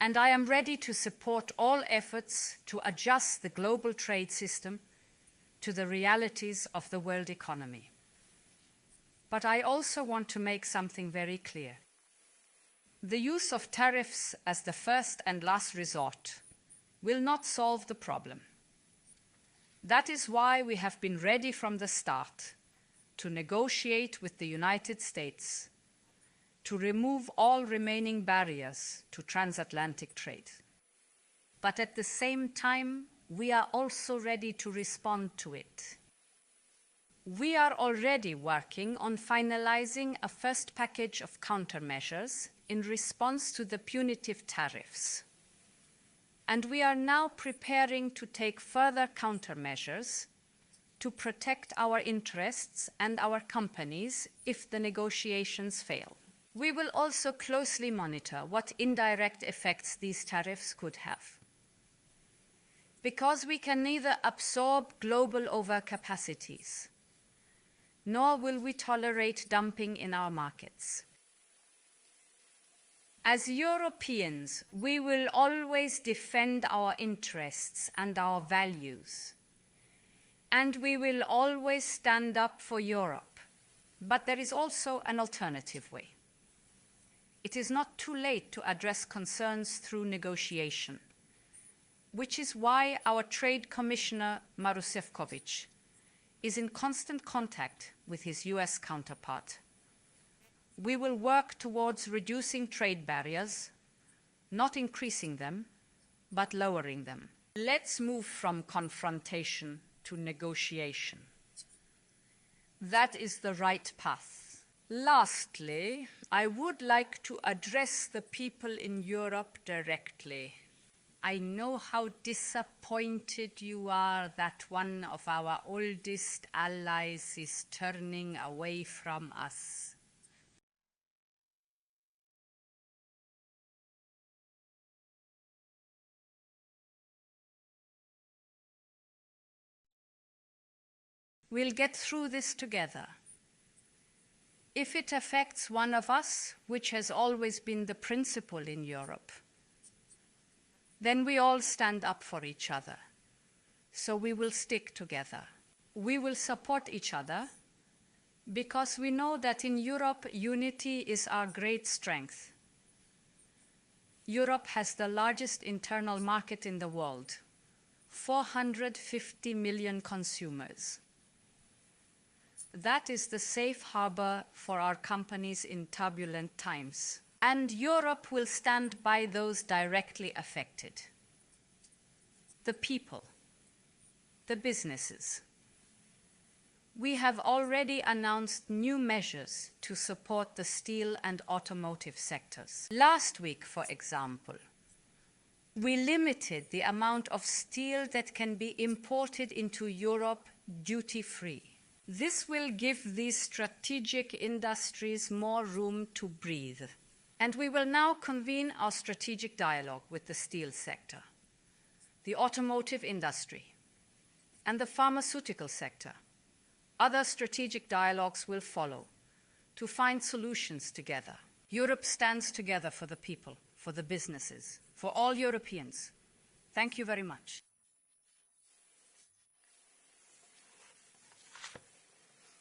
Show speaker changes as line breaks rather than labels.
and I am ready to support all efforts to adjust the global trade system to the realities of the world economy. But I also want to make something very clear. The use of tariffs as the first and last resort will not solve the problem. That is why we have been ready from the start to negotiate with the United States to remove all remaining barriers to transatlantic trade. But at the same time, we are also ready to respond to it. We are already working on finalizing a first package of countermeasures in response to the punitive tariffs. And we are now preparing to take further countermeasures to protect our interests and our companies if the negotiations fail. We will also closely monitor what indirect effects these tariffs could have. Because we can neither absorb global overcapacities, nor will we tolerate dumping in our markets. As Europeans, we will always defend our interests and our values. And we will always stand up for Europe. But there is also an alternative way. It is not too late to address concerns through negotiation, which is why our Trade Commissioner, Maroš Šefčovič, is in constant contact with his US counterpart. We will work towards reducing trade barriers, not increasing them, but lowering them. Let's move from confrontation to negotiation. That is the right path. Lastly, I would like to address the people in Europe directly. I know how disappointed you are that one of our oldest allies is turning away from us. We'll get through this together. If it affects one of us, which has always been the principle in Europe, then we all stand up for each other. So we will stick together. We will support each other because we know that in Europe, unity is our great strength. Europe has the largest internal market in the world, 450 million consumers. That is the safe harbor for our companies in turbulent times. And Europe will stand by those directly affected. The people, the businesses. We have already announced new measures to support the steel and automotive sectors. Last week, for example, we limited the amount of steel that can be imported into Europe duty-free. This will give these strategic industries more room to breathe. And we will now convene our strategic dialogue with the steel sector, the automotive industry, and the pharmaceutical sector. Other strategic dialogues will follow to find solutions together. Europe stands together for the people, for the businesses, for all Europeans. Thank you very much.